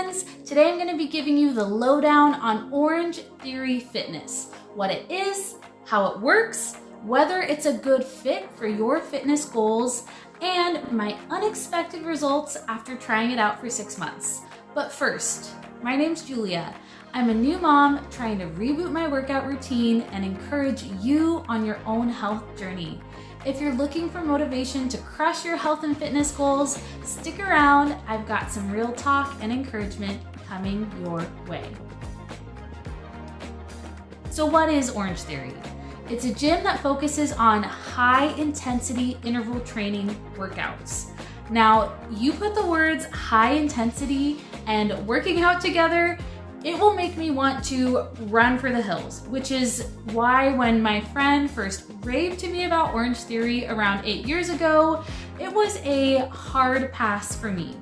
friends. Today I'm going to be giving you the lowdown on Orange Theory Fitness, what it is, how it works, whether it's a good fit for your fitness goals, and my unexpected results after trying it out for 6 months. But first, my name's Julia. I'm a new mom trying to reboot my workout routine and encourage you on your own health journey. If you're looking for motivation to crush your health and fitness goals, stick around. I've got some real talk and encouragement coming your way. So what is Orange Theory? It's a gym that focuses on high intensity interval training workouts. Now, you put the words high intensity and working out together, it will make me want to run for the hills, which is why when my friend first raved to me about Orange Theory around 8 years ago, it was a hard pass for me.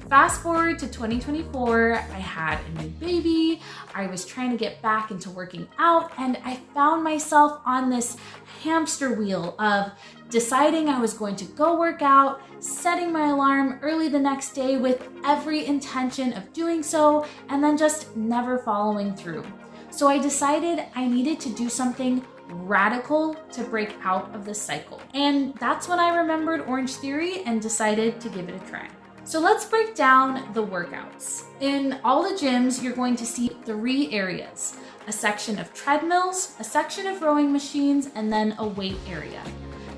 Fast forward to 2024, I had a new baby, I was trying to get back into working out, and I found myself on this hamster wheel of deciding I was going to go work out, setting my alarm early the next day with every intention of doing so, and then just never following through. So I decided I needed to do something radical to break out of this cycle. And that's when I remembered Orange Theory and decided to give it a try. So let's break down the workouts. In all the gyms, you're going to see 3 areas: a section of treadmills, a section of rowing machines, and then a weight area.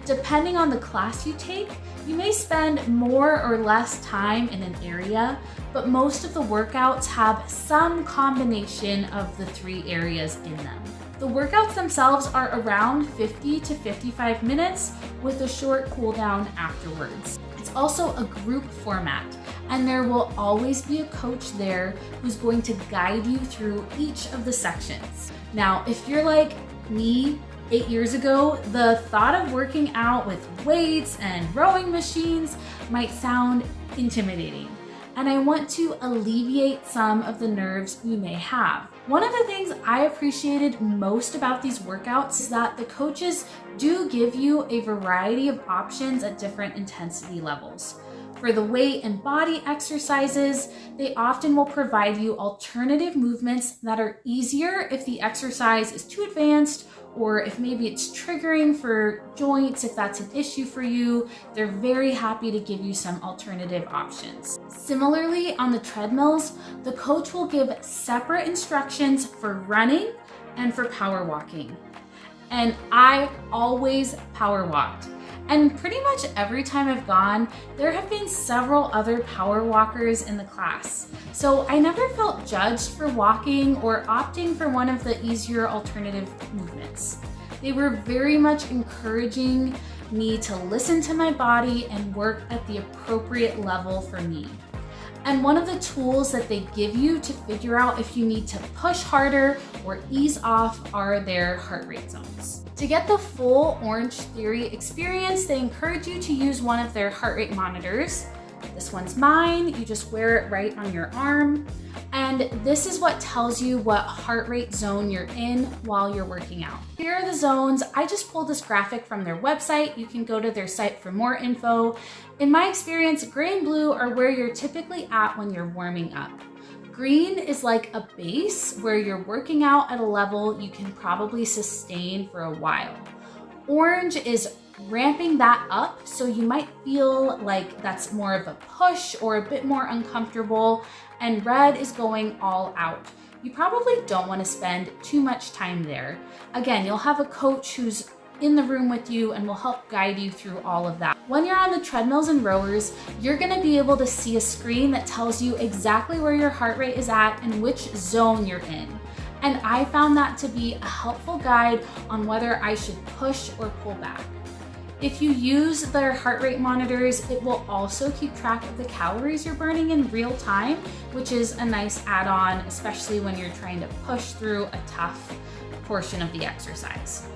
Depending on the class you take, you may spend more or less time in an area, but most of the workouts have some combination of the 3 areas in them. The workouts themselves are around 50 to 55 minutes with a short cool down afterwards. It's also a group format, and there will always be a coach there who's going to guide you through each of the sections. Now, if you're like me 8 years ago, the thought of working out with weights and rowing machines might sound intimidating, and I want to alleviate some of the nerves you may have. One of the things I appreciated most about these workouts is that the coaches do give you a variety of options at different intensity levels. For the weight and body exercises, they often will provide you alternative movements that are easier if the exercise is too advanced, or if maybe it's triggering for joints, if that's an issue for you. They're very happy to give you some alternative options. Similarly, on the treadmills, the coach will give separate instructions for running and for power walking. And I always power walked. And pretty much every time I've gone, there have been several other power walkers in the class. So I never felt judged for walking or opting for one of the easier alternative movements. They were very much encouraging me to listen to my body and work at the appropriate level for me. And one of the tools that they give you to figure out if you need to push harder or ease off are their heart rate zones. To get the full Orange Theory experience, they encourage you to use one of their heart rate monitors. This one's mine. You just wear it right on your arm. And this is what tells you what heart rate zone you're in while you're working out. Here are the zones. I just pulled this graphic from their website. You can go to their site for more info. In my experience, gray and blue are where you're typically at when you're warming up. Green is like a base where you're working out at a level you can probably sustain for a while. Orange is ramping that up, so you might feel like that's more of a push or a bit more uncomfortable, and red is going all out. You probably don't want to spend too much time there. Again, you'll have a coach who's in the room with you and will help guide you through all of that. When you're on the treadmills and rowers, you're going to be able to see a screen that tells you exactly where your heart rate is at and which zone you're in. And I found that to be a helpful guide on whether I should push or pull back. If you use their heart rate monitors, it will also keep track of the calories you're burning in real time, which is a nice add-on, especially when you're trying to push through a tough portion of the exercise.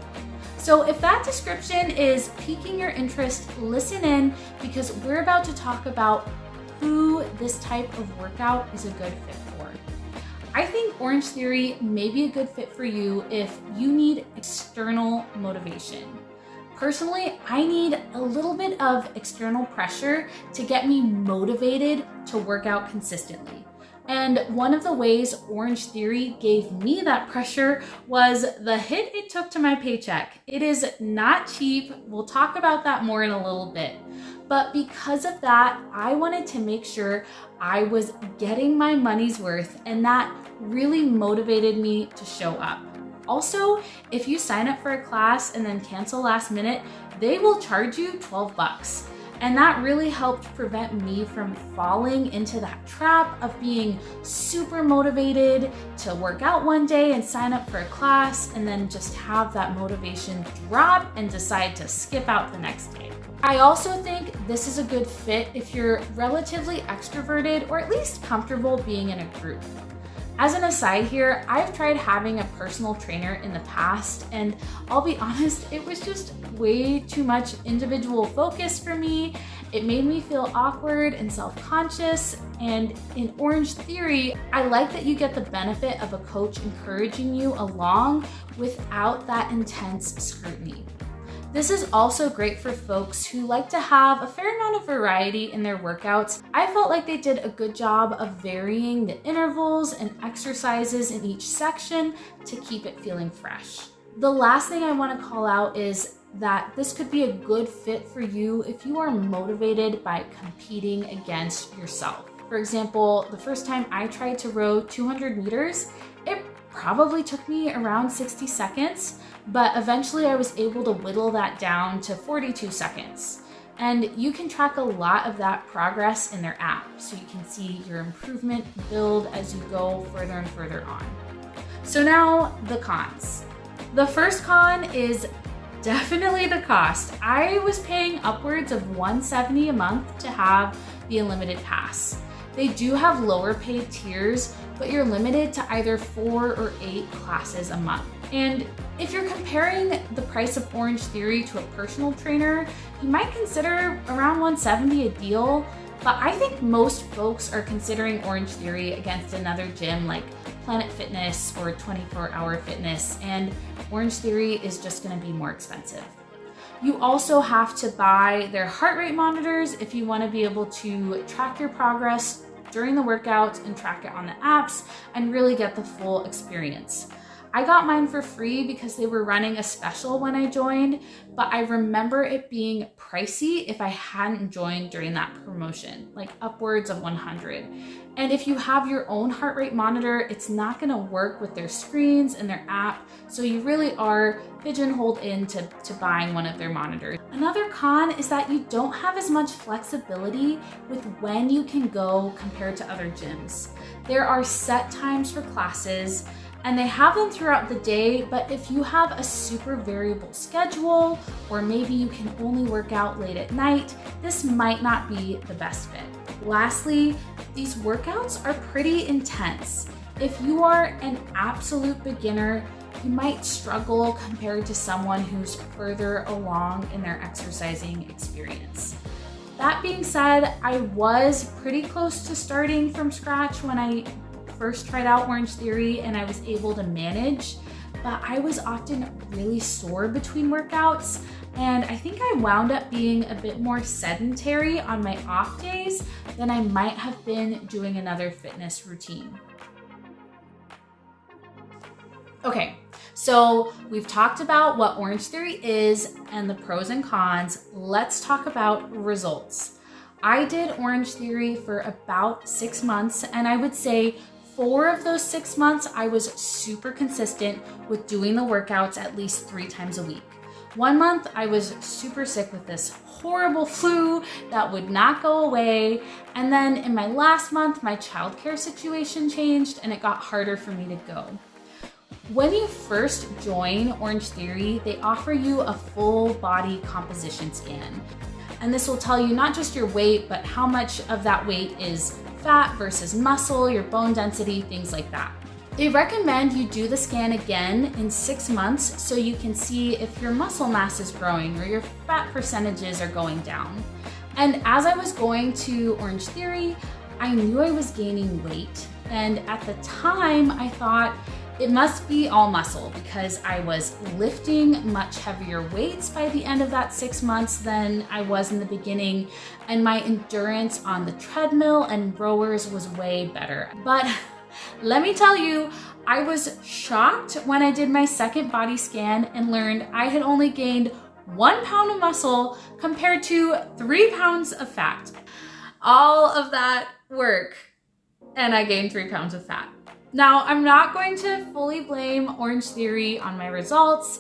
So if that description is piquing your interest, listen in, because we're about to talk about who this type of workout is a good fit for. I think Orange Theory may be a good fit for you if you need external motivation. Personally, I need a little bit of external pressure to get me motivated to work out consistently. And one of the ways OrangeTheory gave me that pressure was the hit it took to my paycheck. It is not cheap. We'll talk about that more in a little bit. But because of that, I wanted to make sure I was getting my money's worth, and that really motivated me to show up. Also, if you sign up for a class and then cancel last minute, they will charge you $12. And that really helped prevent me from falling into that trap of being super motivated to work out one day and sign up for a class and then just have that motivation drop and decide to skip out the next day. I also think this is a good fit if you're relatively extroverted or at least comfortable being in a group. As an aside here, I've tried having a personal trainer in the past, and I'll be honest, it was just way too much individual focus for me. It made me feel awkward and self-conscious, and in OrangeTheory, I like that you get the benefit of a coach encouraging you along without that intense scrutiny. This is also great for folks who like to have a fair amount of variety in their workouts. I felt like they did a good job of varying the intervals and exercises in each section to keep it feeling fresh. The last thing I want to call out is that this could be a good fit for you if you are motivated by competing against yourself. For example, the first time I tried to row 200 meters, it probably took me around 60 seconds, but eventually I was able to whittle that down to 42 seconds. And you can track a lot of that progress in their app, so you can see your improvement build as you go further and further on. So now the cons. The first con is definitely the cost. I was paying upwards of $170 a month to have the unlimited pass. They do have lower paid tiers, but you're limited to either 4 or 8 classes a month. And if you're comparing the price of OrangeTheory to a personal trainer, you might consider around $170 a deal, but I think most folks are considering OrangeTheory against another gym like Planet Fitness or 24 Hour Fitness, and OrangeTheory is just gonna be more expensive. You also have to buy their heart rate monitors if you want to be able to track your progress during the workouts and track it on the apps and really get the full experience. I got mine for free because they were running a special when I joined, but I remember it being pricey if I hadn't joined during that promotion, like upwards of $100. And if you have your own heart rate monitor, it's not gonna work with their screens and their app, so you really are pigeonholed into buying one of their monitors. Another con is that you don't have as much flexibility with when you can go compared to other gyms. There are set times for classes, and they have them throughout the day, but if you have a super variable schedule, or maybe you can only work out late at night, this might not be the best fit. Lastly, these workouts are pretty intense. If you are an absolute beginner, you might struggle compared to someone who's further along in their exercising experience. That being said, I was pretty close to starting from scratch when I first tried out OrangeTheory, and I was able to manage, but I was often really sore between workouts, and I think I wound up being a bit more sedentary on my off days than I might have been doing another fitness routine. Okay, so we've talked about what OrangeTheory is and the pros and cons. Let's talk about results. I did OrangeTheory for about 6 months, and I would say 4 of those 6 months, I was super consistent with doing the workouts at least 3 times a week. 1 month, I was super sick with this horrible flu that would not go away. And then in my last month, my childcare situation changed and it got harder for me to go. When you first join OrangeTheory, they offer you a full body composition scan. And this will tell you not just your weight, but how much of that weight is fat versus muscle, your bone density, things like that. They recommend you do the scan again in 6 months so you can see if your muscle mass is growing or your fat percentages are going down. And as I was going to OrangeTheory, I knew I was gaining weight. And at the time, I thought, It must be all muscle because I was lifting much heavier weights by the end of that 6 months than I was in the beginning, and my endurance on the treadmill and rowers was way better. But let me tell you, I was shocked when I did my second body scan and learned I had only gained 1 pound of muscle compared to 3 pounds of fat. All of that work, and I gained 3 pounds of fat. Now, I'm not going to fully blame OrangeTheory on my results.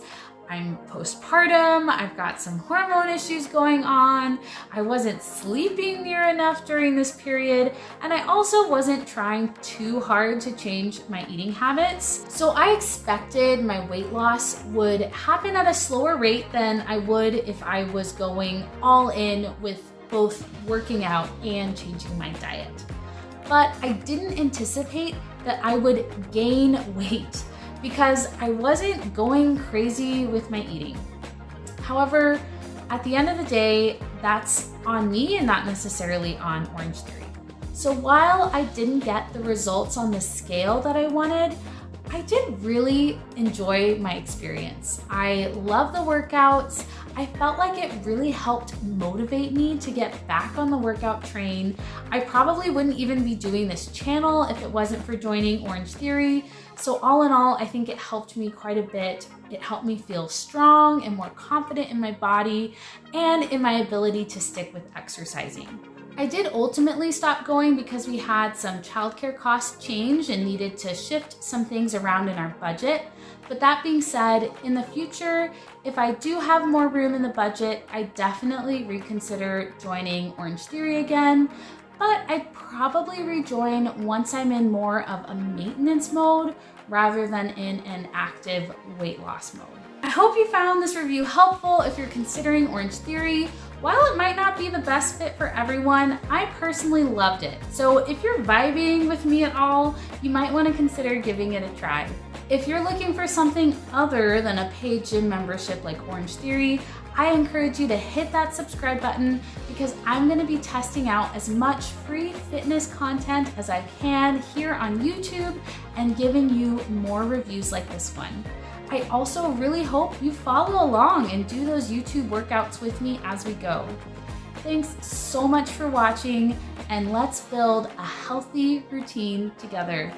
I'm postpartum, I've got some hormone issues going on, I wasn't sleeping near enough during this period, and I also wasn't trying too hard to change my eating habits. So I expected my weight loss would happen at a slower rate than I would if I was going all in with both working out and changing my diet. But I didn't anticipate that I would gain weight because I wasn't going crazy with my eating. However, at the end of the day, that's on me and not necessarily on OrangeTheory. So while I didn't get the results on the scale that I wanted, I did really enjoy my experience. I love the workouts. I felt like it really helped motivate me to get back on the workout train. I probably wouldn't even be doing this channel if it wasn't for joining OrangeTheory. So all in all, I think it helped me quite a bit. It helped me feel strong and more confident in my body and in my ability to stick with exercising. I did ultimately stop going because we had some childcare costs change and needed to shift some things around in our budget. But that being said, in the future, if I do have more room in the budget, I definitely reconsider joining OrangeTheory again. But I'd probably rejoin once I'm in more of a maintenance mode rather than in an active weight loss mode. I hope you found this review helpful if you're considering OrangeTheory. While it might not be the best fit for everyone, I personally loved it. So if you're vibing with me at all, you might want to consider giving it a try. If you're looking for something other than a paid gym membership like OrangeTheory, I encourage you to hit that subscribe button because I'm going to be testing out as much free fitness content as I can here on YouTube and giving you more reviews like this one. I also really hope you follow along and do those YouTube workouts with me as we go. Thanks so much for watching, and let's build a healthy routine together.